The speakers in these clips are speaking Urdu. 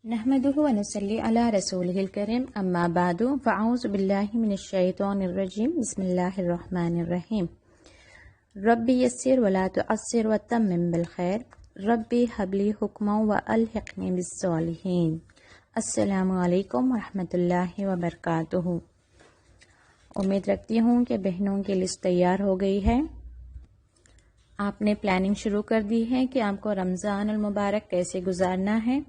نحمده ونصلي على رسوله الكريم اما بعد فاعوذ بالله من الشيطان الرجيم بسم الله الرحمن الرحيم ربي يسر ولا تعسر وتمم بالخير ربي هب لي حكما والحقني بالصالحين السلام علیکم ورحمۃ اللہ وبرکاتہ۔ امید رکھتی ہوں کہ بہنوں کی لسٹ تیار ہو گئی ہے۔ آپ نے پلاننگ شروع کر دی ہے کہ آپ کو رمضان المبارک کیسے گزارنا ہے۔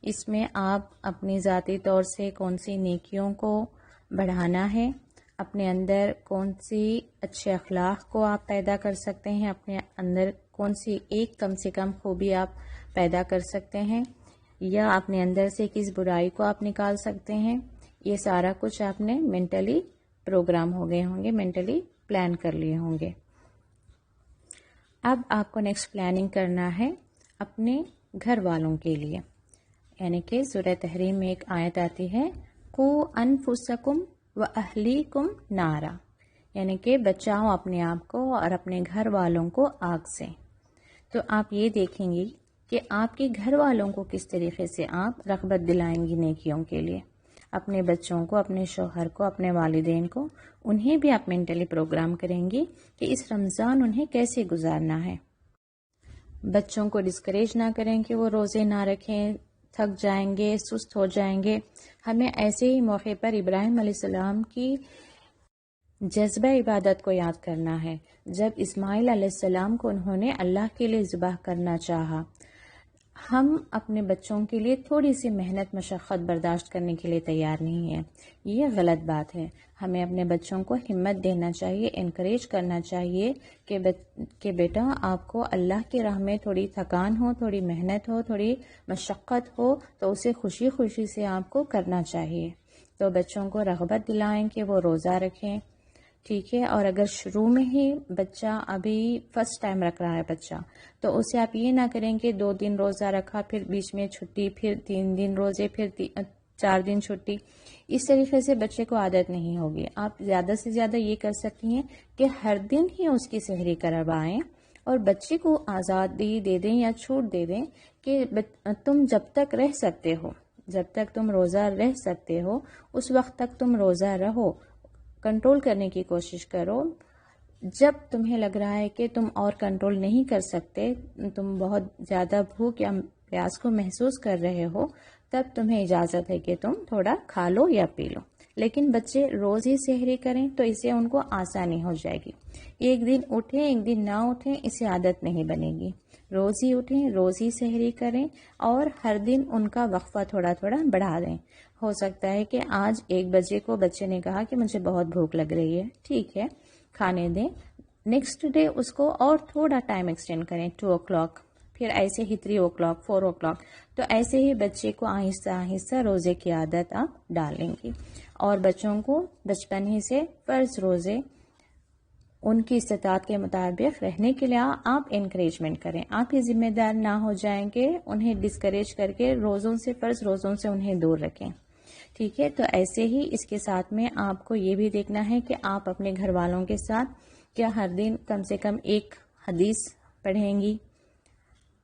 اس میں آپ اپنی ذاتی طور سے کون سی نیکیوں کو بڑھانا ہے، اپنے اندر کون سی اچھے اخلاق کو آپ پیدا کر سکتے ہیں، اپنے اندر کون سی ایک کم سے کم خوبی آپ پیدا کر سکتے ہیں، یا اپنے اندر سے کس برائی کو آپ نکال سکتے ہیں، یہ سارا کچھ آپ نے مینٹلی پروگرام ہو گئے ہوں گے، مینٹلی پلان کر لیے ہوں گے۔ اب آپ کو نیکسٹ پلاننگ کرنا ہے اپنے گھر والوں کے لیے، یعنی کہ سورہ تحریم میں ایک آیت آتی ہے قُوا انفسکم واہلیکم نارا، یعنی کہ بچاؤ اپنے آپ کو اور اپنے گھر والوں کو آگ سے۔ تو آپ یہ دیکھیں گی کہ آپ کے گھر والوں کو کس طریقے سے آپ رغبت دلائیں گی نیکیوں کے لیے، اپنے بچوں کو، اپنے شوہر کو، اپنے والدین کو، انہیں بھی آپ مینٹلی پروگرام کریں گی کہ اس رمضان انہیں کیسے گزارنا ہے۔ بچوں کو ڈسکریج نہ کریں کہ وہ روزے نہ رکھیں، تھک جائیں گے، سست ہو جائیں گے۔ ہمیں ایسے ہی موقع پر ابراہیم علیہ السلام کی جذبہ عبادت کو یاد کرنا ہے، جب اسماعیل علیہ السلام کو انہوں نے اللہ کے لیے ذبح کرنا چاہا۔ ہم اپنے بچوں کے لیے تھوڑی سی محنت مشقت برداشت کرنے کے لیے تیار نہیں ہیں، یہ غلط بات ہے۔ ہمیں اپنے بچوں کو ہمت دینا چاہیے، انکریج کرنا چاہیے کہ بیٹا آپ کو اللہ کی راہ میں تھوڑی تھکان ہو، تھوڑی محنت ہو، تھوڑی مشقت ہو تو اسے خوشی خوشی سے آپ کو کرنا چاہیے۔ تو بچوں کو رغبت دلائیں کہ وہ روزہ رکھیں، ٹھیک ہے۔ اور اگر شروع میں ہی بچہ ابھی فرسٹ ٹائم رکھ رہا ہے بچہ، تو اسے آپ یہ نہ کریں کہ 2 دن روزہ رکھا، پھر بیچ میں چھٹی، پھر 3 دن روزے، پھر 4 دن چھٹی۔ اس طریقے سے بچے کو عادت نہیں ہوگی۔ آپ زیادہ سے زیادہ یہ کر سکتی ہیں کہ ہر دن ہی اس کی سحری کروائیں اور بچے کو آزادی دے دیں یا چھوٹ دے دیں کہ تم جب تک رہ سکتے ہو، جب تک تم روزہ رہ سکتے ہو اس وقت تک تم روزہ رہو، کنٹرول کرنے کی کوشش کرو۔ جب تمہیں لگ رہا ہے کہ تم اور کنٹرول نہیں کر سکتے، تم بہت زیادہ بھوک یا پیاس کو محسوس کر رہے ہو، تب تمہیں اجازت ہے کہ تم تھوڑا کھا لو یا پی لو۔ لیکن بچے روز ہی سحری کریں تو اسے ان کو آسانی ہو جائے گی۔ ایک دن اٹھیں، ایک دن نہ اٹھیں، اسے عادت نہیں بنے گی۔ روز ہی اٹھیں، روز ہی سحری کریں اور ہر دن ان کا وقفہ تھوڑا تھوڑا بڑھا دیں۔ ہو سکتا ہے کہ آج 1 بجے کو بچے نے کہا کہ مجھے بہت بھوک لگ رہی ہے، ٹھیک ہے کھانے دیں۔ نیکسٹ ڈے اس کو اور تھوڑا ٹائم ایکسٹینڈ کریں 2 o'clock، پھر ایسے ہی 3 o'clock، 4 o'clock۔ تو ایسے ہی بچے کو آہستہ آہستہ روزے کی عادت آپ ڈالیں گی، اور بچوں کو بچپن ہی سے فرض روزے ان کی استطاعت کے مطابق رہنے کے لیے آپ انکریجمنٹ کریں۔ آپ ہی ذمہ دار نہ ہو جائیں کہ انہیں ڈسکریج کر کے روزوں سے، فرض روزوں سے انہیں دور رکھیں، ٹھیک ہے۔ تو ایسے ہی اس کے ساتھ میں آپ کو یہ بھی دیکھنا ہے کہ آپ اپنے گھر والوں کے ساتھ کیا ہر دن کم سے کم ایک حدیث پڑھیں گی،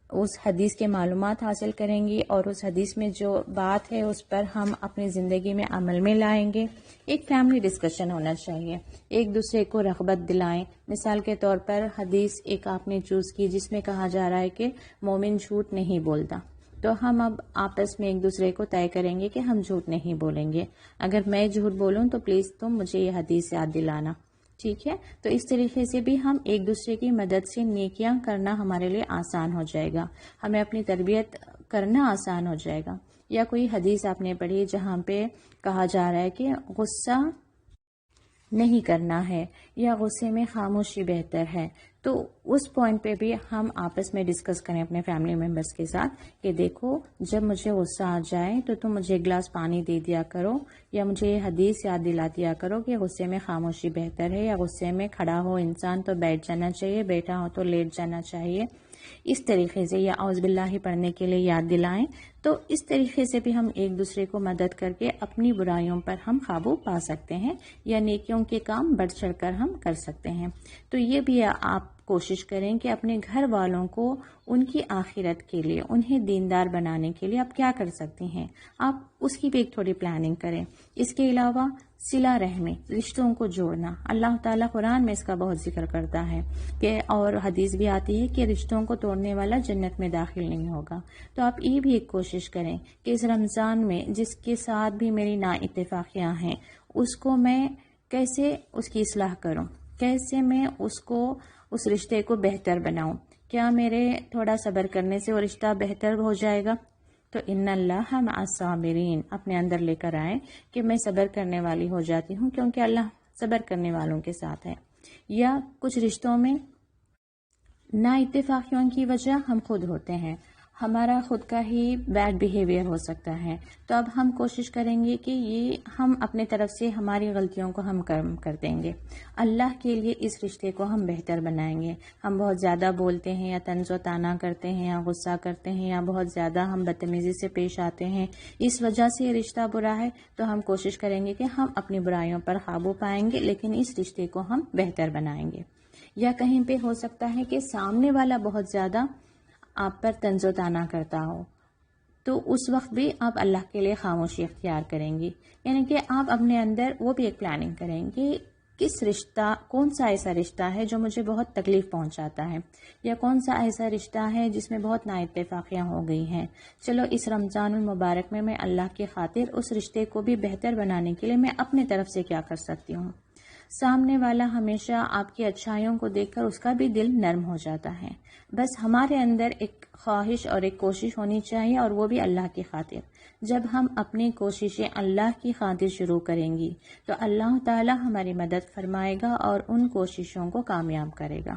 اس حدیث کے معلومات حاصل کریں گی، اور اس حدیث میں جو بات ہے اس پر ہم اپنی زندگی میں عمل میں لائیں گے۔ ایک فیملی ڈسکشن ہونا چاہیے، ایک دوسرے کو رغبت دلائیں۔ مثال کے طور پر حدیث ایک آپ نے چوز کی جس میں کہا جا رہا ہے کہ مومن جھوٹ نہیں بولتا، تو ہم اب آپس میں ایک دوسرے کو طے کریں گے کہ ہم جھوٹ نہیں بولیں گے۔ اگر میں جھوٹ بولوں تو پلیز تم مجھے یہ حدیث یاد دلانا، ٹھیک ہے۔ تو اس طریقے سے بھی ہم ایک دوسرے کی مدد سے نیکیاں کرنا ہمارے لیے آسان ہو جائے گا، ہمیں اپنی تربیت کرنا آسان ہو جائے گا۔ یا کوئی حدیث آپ نے پڑھی جہاں پہ کہا جا رہا ہے کہ غصہ نہیں کرنا ہے یا غصے میں خاموشی بہتر ہے، تو اس پوائنٹ پہ بھی ہم آپس میں ڈسکس کریں اپنے فیملی ممبرس کے ساتھ کہ دیکھو جب مجھے غصہ آ جائے تو تم مجھے 1 گلاس پانی دے دیا کرو، یا مجھے یہ حدیث یاد دلا دیا کرو کہ غصے میں خاموشی بہتر ہے، یا غصے میں کھڑا ہو انسان تو بیٹھ جانا چاہیے، بیٹھا ہو تو لیٹ جانا چاہیے۔ اس طریقے سے، یا اعوذ باللہ پڑھنے کے لیے یاد دلائیں۔ تو اس طریقے سے بھی ہم ایک دوسرے کو مدد کر کے اپنی برائیوں پر ہم قابو پا سکتے ہیں، یا نیکیوں کے کام بڑھ چڑھ کر ہم کر سکتے ہیں۔ تو یہ بھی آپ کوشش کریں کہ اپنے گھر والوں کو ان کی آخرت کے لیے، انہیں دیندار بنانے کے لیے آپ کیا کر سکتی ہیں، آپ اس کی بھی ایک تھوڑی پلاننگ کریں۔ اس کے علاوہ صلہ رحمی، رشتوں کو جوڑنا، اللہ تعالیٰ قرآن میں اس کا بہت ذکر کرتا ہے کہ، اور حدیث بھی آتی ہے کہ رشتوں کو توڑنے والا جنت میں داخل نہیں ہوگا۔ تو آپ یہ بھی ایک کوشش کریں کہ اس رمضان میں جس کے ساتھ بھی میری نا اتفاقیاں ہیں اس کو میں کیسے اس کی اصلاح کروں، کیسے میں اس رشتے کو بہتر بناؤں، کیا میرے تھوڑا صبر کرنے سے وہ رشتہ بہتر ہو جائے گا؟ تو ان اللہ مع الصابرین اپنے اندر لے کر آئیں کہ میں صبر کرنے والی ہو جاتی ہوں کیونکہ اللہ صبر کرنے والوں کے ساتھ ہے۔ یا کچھ رشتوں میں نا اتفاقیوں کی وجہ ہم خود ہوتے ہیں، ہمارا خود کا ہی بیڈ بیہیویئر ہو سکتا ہے، تو اب ہم کوشش کریں گے کہ یہ ہم اپنے طرف سے ہماری غلطیوں کو ہم کم کر دیں گے، اللہ کے لیے اس رشتے کو ہم بہتر بنائیں گے۔ ہم بہت زیادہ بولتے ہیں یا طنز و طعنہ کرتے ہیں یا غصہ کرتے ہیں یا بہت زیادہ ہم بدتمیزی سے پیش آتے ہیں، اس وجہ سے یہ رشتہ برا ہے، تو ہم کوشش کریں گے کہ ہم اپنی برائیوں پر قابو پائیں گے لیکن اس رشتے کو ہم بہتر بنائیں گے۔ یا کہیں پہ ہو سکتا ہے کہ سامنے والا بہت زیادہ آپ پر طنز و طعنہ کرتا ہو، تو اس وقت بھی آپ اللہ کے لیے خاموشی اختیار کریں گی، یعنی کہ آپ اپنے اندر وہ بھی ایک پلاننگ کریں کہ کس رشتہ، کون سا ایسا رشتہ ہے جو مجھے بہت تکلیف پہنچاتا ہے، یا کون سا ایسا رشتہ ہے جس میں بہت نا اتفاقیاں ہو گئی ہیں، چلو اس رمضان المبارک میں اللہ کی خاطر اس رشتے کو بھی بہتر بنانے کے لیے میں اپنے طرف سے کیا کر سکتی ہوں۔ سامنے والا ہمیشہ آپ کی اچھائیوں کو دیکھ کر اس کا بھی دل نرم ہو جاتا ہے، بس ہمارے اندر ایک خواہش اور ایک کوشش ہونی چاہیے، اور وہ بھی اللہ کی خاطر۔ جب ہم اپنی کوششیں اللہ کی خاطر شروع کریں گی تو اللہ تعالی ہماری مدد فرمائے گا اور ان کوششوں کو کامیاب کرے گا۔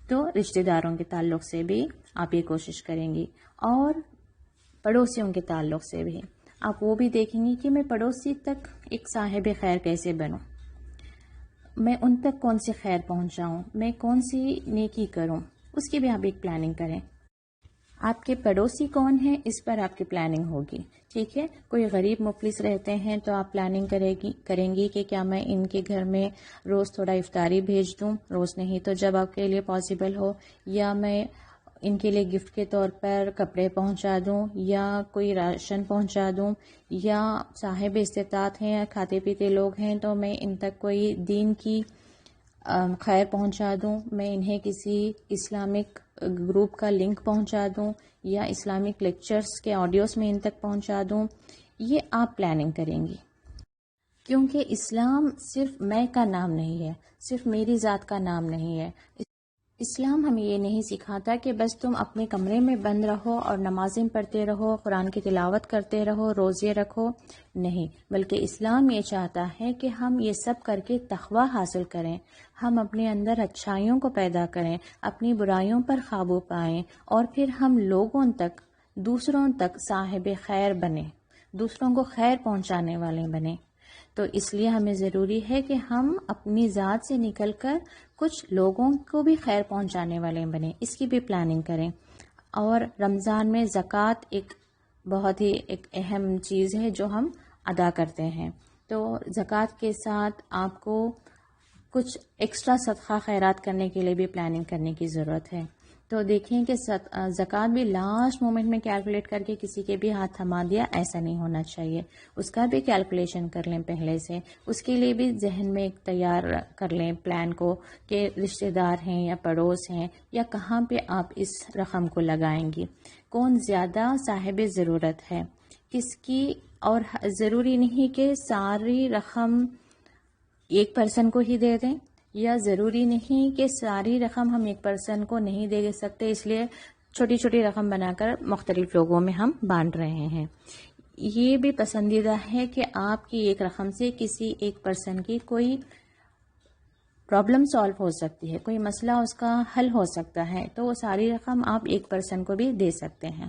تو رشتہ داروں کے تعلق سے بھی آپ یہ کوشش کریں گی، اور پڑوسیوں کے تعلق سے بھی آپ وہ بھی دیکھیں گی کہ میں پڑوسی تک ایک صاحب خیر کیسے بنوں، میں ان تک کون سی خیر پہنچاؤں، میں کون سی نیکی کروں، اس کی بھی آپ ایک پلاننگ کریں۔ آپ کے پڑوسی کون ہیں اس پر آپ کی پلاننگ ہوگی، ٹھیک ہے؟ کوئی غریب مفلس رہتے ہیں تو آپ پلاننگ کریں گی کہ کیا میں ان کے گھر میں روز تھوڑا افطاری بھیج دوں، روز نہیں تو جب آپ کے لیے پاسبل ہو، یا میں ان کے لیے گفٹ کے طور پر کپڑے پہنچا دوں یا کوئی راشن پہنچا دوں، یا صاحب استطاعت ہیں یا کھاتے پیتے لوگ ہیں تو میں ان تک کوئی دین کی خیر پہنچا دوں، میں انہیں کسی اسلامک گروپ کا لنک پہنچا دوں یا اسلامک لیکچرز کے آڈیوز میں ان تک پہنچا دوں۔ یہ آپ پلاننگ کریں گی، کیونکہ اسلام صرف میں کا نام نہیں ہے، صرف میری ذات کا نام نہیں ہے۔ اسلام ہمیں یہ نہیں سکھاتا کہ بس تم اپنے کمرے میں بند رہو اور نمازیں پڑھتے رہو، قرآن کی تلاوت کرتے رہو، روزے رکھو، نہیں، بلکہ اسلام یہ چاہتا ہے کہ ہم یہ سب کر کے تقویٰ حاصل کریں، ہم اپنے اندر اچھائیوں کو پیدا کریں، اپنی برائیوں پر قابو پائیں، اور پھر ہم لوگوں تک، دوسروں تک صاحب خیر بنیں، دوسروں کو خیر پہنچانے والے بنیں۔ تو اس لیے ہمیں ضروری ہے کہ ہم اپنی ذات سے نکل کر کچھ لوگوں کو بھی خیر پہنچانے والے بنیں، اس کی بھی پلاننگ کریں۔ اور رمضان میں زکوٰۃ ایک بہت ہی ایک اہم چیز ہے جو ہم ادا کرتے ہیں، تو زکوٰۃ کے ساتھ آپ کو کچھ ایکسٹرا صدقہ خیرات کرنے کے لیے بھی پلاننگ کرنے کی ضرورت ہے۔ تو دیکھیں کہ زکوٰۃ بھی لاسٹ مومنٹ میں کیلکولیٹ کر کے کسی کے بھی ہاتھ تھما دیا، ایسا نہیں ہونا چاہیے، اس کا بھی کیلکولیشن کر لیں پہلے سے، اس کے لیے بھی ذہن میں ایک تیار کر لیں پلان کو کہ رشتہ دار ہیں یا پڑوس ہیں یا کہاں پہ آپ اس رقم کو لگائیں گی، کون زیادہ صاحب ضرورت ہے کس کی، اور ضروری نہیں کہ ساری رقم ایک پرسن کو ہی دے دیں، یا ضروری نہیں کہ ساری رقم ہم ایک پرسن کو نہیں دے سکتے، اس لیے چھوٹی چھوٹی رقم بنا کر مختلف لوگوں میں ہم بانٹ رہے ہیں۔ یہ بھی پسندیدہ ہے کہ آپ کی ایک رقم سے کسی ایک پرسن کی کوئی پرابلم سالو ہو سکتی ہے، کوئی مسئلہ اس کا حل ہو سکتا ہے، تو وہ ساری رقم آپ ایک پرسن کو بھی دے سکتے ہیں،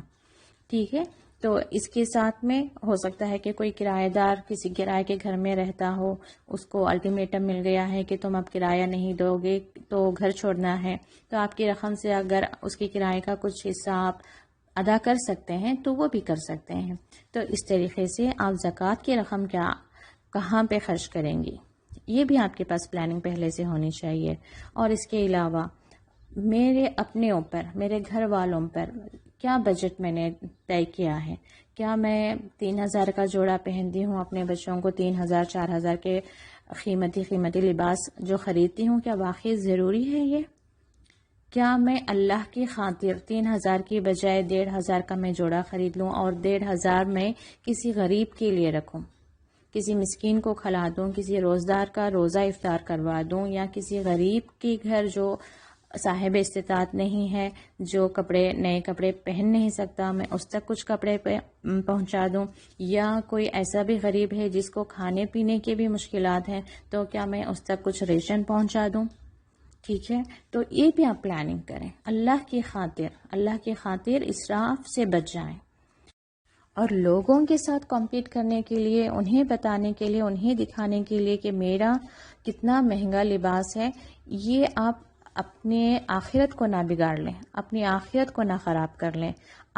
ٹھیک ہے؟ تو اس کے ساتھ میں ہو سکتا ہے کہ کوئی کرایہ دار کسی کرائے کے گھر میں رہتا ہو، اس کو الٹیمیٹم مل گیا ہے کہ تم اب کرایہ نہیں دو گے تو گھر چھوڑنا ہے، تو آپ کی رقم سے اگر اس کی کرائے کا کچھ حصہ آپ ادا کر سکتے ہیں تو وہ بھی کر سکتے ہیں۔ تو اس طریقے سے آپ زکوٰۃ کی رقم کہاں پہ خرچ کریں گی، یہ بھی آپ کے پاس پلاننگ پہلے سے ہونی چاہیے۔ اور اس کے علاوہ میرے اپنے اوپر، میرے گھر والوں پر کیا بجٹ میں نے طے کیا ہے. کیا میں 3000 کا جوڑا پہنتی ہوں اپنے بچوں کو، 3000 4000 کے قیمتی لباس جو خریدتی ہوں، کیا واقعی ضروری ہے یہ؟ کیا میں اللہ کی خاطر 3000 کی بجائے 1500 کا میں جوڑا خرید لوں اور 1500 میں کسی غریب کے لیے رکھوں، کسی مسکین کو کھلا دوں، کسی روزدار کا روزہ افطار کروا دوں، یا کسی غریب کے گھر جو صاحب استطاعت نہیں ہے، جو نئے کپڑے پہن نہیں سکتا، میں اس تک کچھ کپڑے پہنچا دوں. یا کوئی ایسا بھی غریب ہے جس کو کھانے پینے کی بھی مشکلات ہیں، تو کیا میں اس تک کچھ ریشن پہنچا دوں. ٹھیک ہے، تو یہ بھی آپ پلاننگ کریں. اللہ کی خاطر اسراف سے بچ جائیں. اور لوگوں کے ساتھ کمپیٹ کرنے کے لیے، انہیں بتانے کے لیے، انہیں دکھانے کے لیے کہ میرا کتنا مہنگا لباس ہے، یہ آپ اپنے آخرت کو نہ بگاڑ لیں، اپنی آخرت کو نہ خراب کر لیں.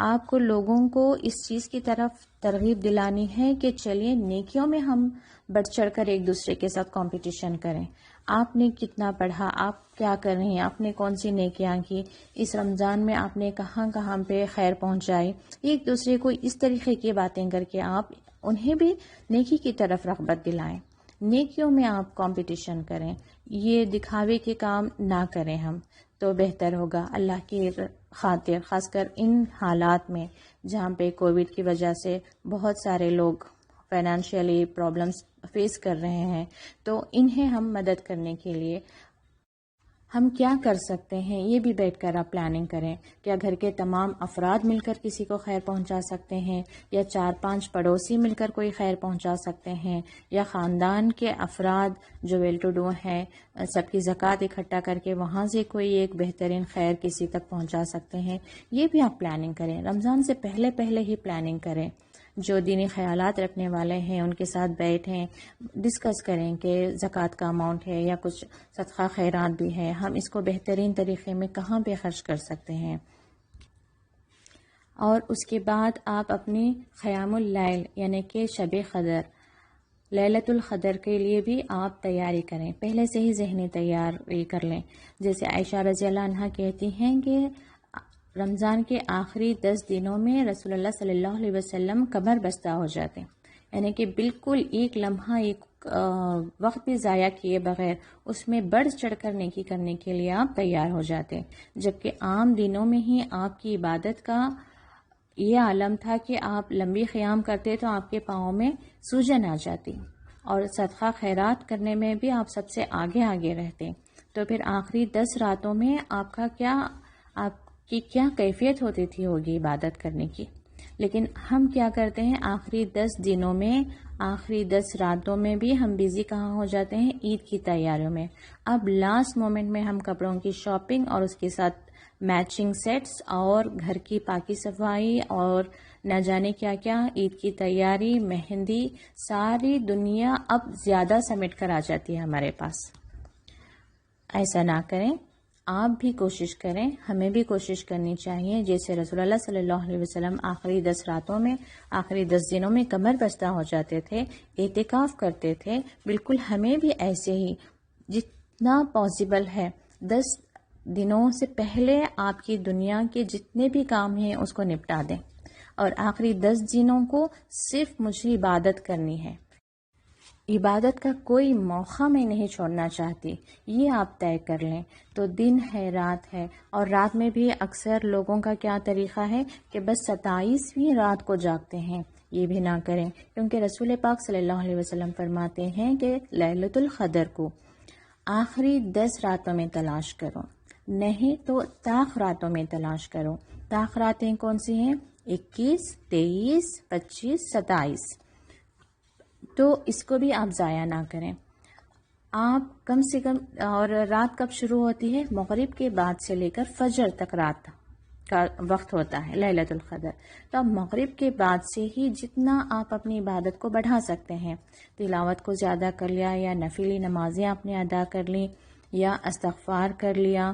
آپ کو لوگوں کو اس چیز کی طرف ترغیب دلانی ہے کہ چلیے نیکیوں میں ہم بڑھ چڑھ کر ایک دوسرے کے ساتھ کمپٹیشن کریں. آپ نے کتنا پڑھا، آپ کیا کر رہے ہیں، آپ نے کون سی نیکیاں کی، اس رمضان میں آپ نے کہاں کہاں پہ خیر پہنچائی. ایک دوسرے کو اس طریقے کی باتیں کر کے آپ انہیں بھی نیکی کی طرف رغبت دلائیں. نیکیوں میں آپ کمپٹیشن کریں، یہ دکھاوے کے کام نہ کریں ہم، تو بہتر ہوگا. اللہ کی خاطر، خاص کر ان حالات میں جہاں پہ کووڈ کی وجہ سے بہت سارے لوگ فائنینشیلی پرابلمس فیس کر رہے ہیں، تو انہیں ہم مدد کرنے کے لیے ہم کیا کر سکتے ہیں، یہ بھی بیٹھ کر آپ پلاننگ کریں. کیا گھر کے تمام افراد مل کر کسی کو خیر پہنچا سکتے ہیں، یا 4-5 پڑوسی مل کر کوئی خیر پہنچا سکتے ہیں، یا خاندان کے افراد جو ویل ٹو ڈو ہیں سب کی زکوٰۃ اکٹھا کر کے وہاں سے کوئی ایک بہترین خیر کسی تک پہنچا سکتے ہیں. یہ بھی آپ پلاننگ کریں. رمضان سے پہلے ہی پلاننگ کریں. جو دینی خیالات رکھنے والے ہیں ان کے ساتھ بیٹھیں، ڈسکس کریں کہ زکوٰۃ کا اماؤنٹ ہے یا کچھ صدقہ خیرات بھی ہے، ہم اس کو بہترین طریقے میں کہاں پہ خرچ کر سکتے ہیں. اور اس کے بعد آپ اپنی قیام اللیل یعنی کہ شب قدر، لیلۃ القدر کے لیے بھی آپ تیاری کریں. پہلے سے ہی ذہنی تیاری کر لیں. جیسے عائشہ رضی اللہ عنہ کہتی ہیں کہ رمضان کے آخری 10 دنوں میں رسول اللہ صلی اللہ علیہ وسلم کمر بستہ ہو جاتے، یعنی کہ بالکل ایک لمحہ، ایک وقت بھی ضائع کیے بغیر اس میں بڑھ چڑھ کر نیکی کرنے کے لیے آپ تیار ہو جاتے. جبکہ عام دنوں میں ہی آپ کی عبادت کا یہ عالم تھا کہ آپ لمبی قیام کرتے تو آپ کے پاؤں میں سوجن آ جاتی، اور صدقہ خیرات کرنے میں بھی آپ سب سے آگے رہتے. تو پھر آخری 10 راتوں میں آپ کی کیا کیفیت ہوگی عبادت کرنے کی. لیکن ہم کیا کرتے ہیں، آخری 10 دنوں میں، آخری 10 راتوں میں بھی ہم بیزی کہاں ہو جاتے ہیں، عید کی تیاریوں میں. اب لاسٹ مومنٹ میں ہم کپڑوں کی شاپنگ اور اس کے ساتھ میچنگ سیٹس اور گھر کی پاکی صفائی اور نہ جانے کیا کیا، عید کی تیاری، مہندی، ساری دنیا اب زیادہ سمیٹ کر آ جاتی ہے ہمارے پاس. ایسا نہ کریں. آپ بھی کوشش کریں، ہمیں بھی کوشش کرنی چاہیے. جیسے رسول اللہ صلی اللہ علیہ وسلم آخری 10 راتوں میں، آخری 10 دنوں میں کمر بستہ ہو جاتے تھے، اعتکاف کرتے تھے، بالکل ہمیں بھی ایسے ہی جتنا پاسبل ہے 10 دنوں سے پہلے آپ کی دنیا کے جتنے بھی کام ہیں اس کو نپٹا دیں، اور آخری 10 دنوں کو صرف مجھے عبادت کرنی ہے. عبادت کا کوئی موقع میں نہیں چھوڑنا چاہتی، یہ آپ طے کر لیں. تو دن ہے، رات ہے، اور رات میں بھی اکثر لوگوں کا کیا طریقہ ہے کہ بس 27ویں رات کو جاگتے ہیں. یہ بھی نہ کریں، کیونکہ رسول پاک صلی اللہ علیہ وسلم فرماتے ہیں کہ لیلۃ القدر کو آخری 10 راتوں میں تلاش کرو، نہیں تو طاق راتوں میں تلاش کرو. طاق راتیں کون سی ہیں؟ 21، 23، 25، 27. تو اس کو بھی آپ ضائع نہ کریں. آپ کم سے کم، اور رات کب شروع ہوتی ہے؟ مغرب کے بعد سے لے کر فجر تک رات کا وقت ہوتا ہے لیلۃ القدر. تو آپ مغرب کے بعد سے ہی جتنا آپ اپنی عبادت کو بڑھا سکتے ہیں، تلاوت کو زیادہ کر لیا، یا نفلی نمازیں آپ نے ادا کر لی، یا استغفار کر لیا،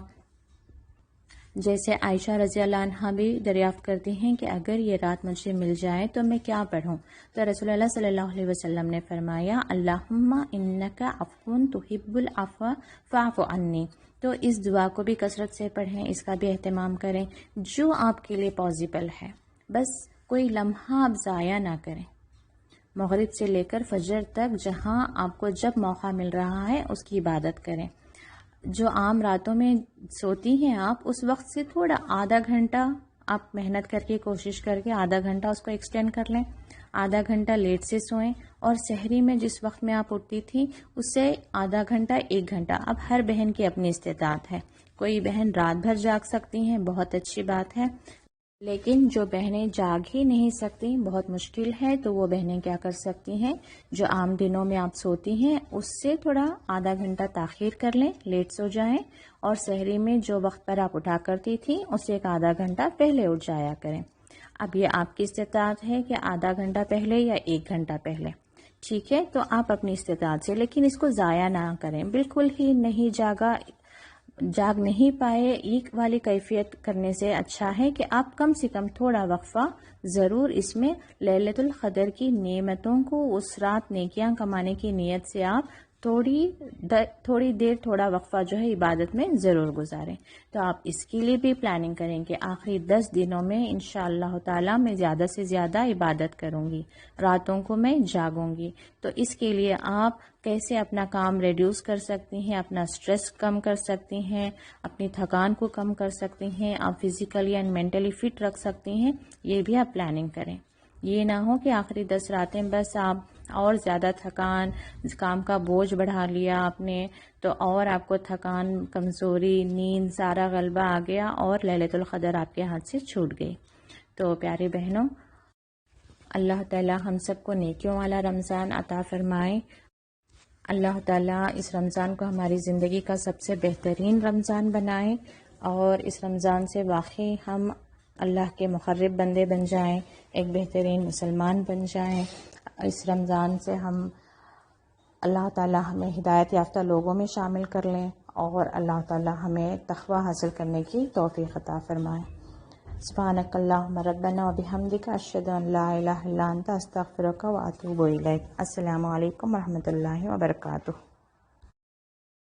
جیسے عائشہ رضی اللہ عنہا بھی دریافت کرتی ہیں کہ اگر یہ رات مجھے مل جائے تو میں کیا پڑھوں، تو رسول اللہ صلی اللہ علیہ وسلم نے فرمایا اللہم انک عفو تحب العفو فاعف عنی، تو اس دعا کو بھی کثرت سے پڑھیں، اس کا بھی اہتمام کریں جو آپ کے لیے پاسبل ہے، بس کوئی لمحہ آپ ضائع نہ کریں، مغرب سے لے کر فجر تک جہاں آپ کو جب موقع مل رہا ہے اس کی عبادت کریں۔ جو عام راتوں میں سوتی ہیں آپ، اس وقت سے تھوڑا آدھا گھنٹہ آپ محنت کر کے کوشش کر کے آدھا گھنٹہ اس کو ایکسٹینڈ کر لیں، آدھا گھنٹہ لیٹ سے سوئیں، اور سحری میں جس وقت میں آپ اٹھتی تھی اس سے آدھا گھنٹہ 1 گھنٹہ، اب ہر بہن کی اپنی استطاعت ہے، کوئی بہن رات بھر جاگ سکتی ہیں، بہت اچھی بات ہے، لیکن جو بہنیں جاگ ہی نہیں سکتی، بہت مشکل ہے، تو وہ بہنیں کیا کر سکتی ہیں، جو عام دنوں میں آپ سوتی ہیں اس سے تھوڑا آدھا گھنٹہ تاخیر کر لیں، لیٹ سو جائیں، اور سحری میں جو وقت پر آپ اٹھا کرتی تھی اس سے 1 آدھا گھنٹہ پہلے اٹھ جایا کریں۔ اب یہ آپ کی استطاعت ہے کہ آدھا گھنٹہ پہلے یا 1 گھنٹہ پہلے، ٹھیک ہے، تو آپ اپنی استطاعت سے، لیکن اس کو ضائع نہ کریں، بالکل ہی نہیں جاگ نہیں پائے، ایک والی کیفیت کرنے سے اچھا ہے کہ آپ کم سے کم تھوڑا وقفہ ضرور اس میں لیلۃ القدر کی نعمتوں کو، اس رات نیکیاں کمانے کی نیت سے آپ تھوڑی دیر تھوڑا وقفہ جو ہے عبادت میں ضرور گزاریں۔ تو آپ اس کے لیے بھی پلاننگ کریں کہ آخری 10 دنوں میں انشاءاللہ تعالی میں زیادہ سے زیادہ عبادت کروں گی، راتوں کو میں جاگوں گی۔ تو اس کے لیے آپ کیسے اپنا کام ریڈیوس کر سکتی ہیں، اپنا سٹریس کم کر سکتی ہیں، اپنی تھکان کو کم کر سکتی ہیں، آپ فزیکلی اینڈ مینٹلی فٹ رکھ سکتی ہیں، یہ بھی آپ پلاننگ کریں۔ یہ نہ ہو کہ آخری 10 راتیں بس آپ اور زیادہ تھکان، کام کا بوجھ بڑھا لیا آپ نے، تو اور آپ کو تھکان، کمزوری، نیند سارا غلبہ آ گیا اور لیلۃ القدر آپ کے ہاتھ سے چھوٹ گئی۔ تو پیارے بہنوں، اللہ تعالی ہم سب کو نیکیوں والا رمضان عطا فرمائے، اللہ تعالیٰ اس رمضان کو ہماری زندگی کا سب سے بہترین رمضان بنائے، اور اس رمضان سے واقعی ہم اللہ کے مقرب بندے بن جائیں، ایک بہترین مسلمان بن جائیں۔ اس رمضان سے ہم اللہ تعالیٰ ہمیں ہدایت یافتہ لوگوں میں شامل کر لیں، اور اللہ تعالیٰ ہمیں تقوی حاصل کرنے کی توفیق عطا فرمائے۔ سبحانک اللہم ربنا و بحمدک، اشہد ان لا الہ الا انت، استغفرک و اتوب الیک۔ السلام علیکم ورحمۃ اللہ وبرکاتہ۔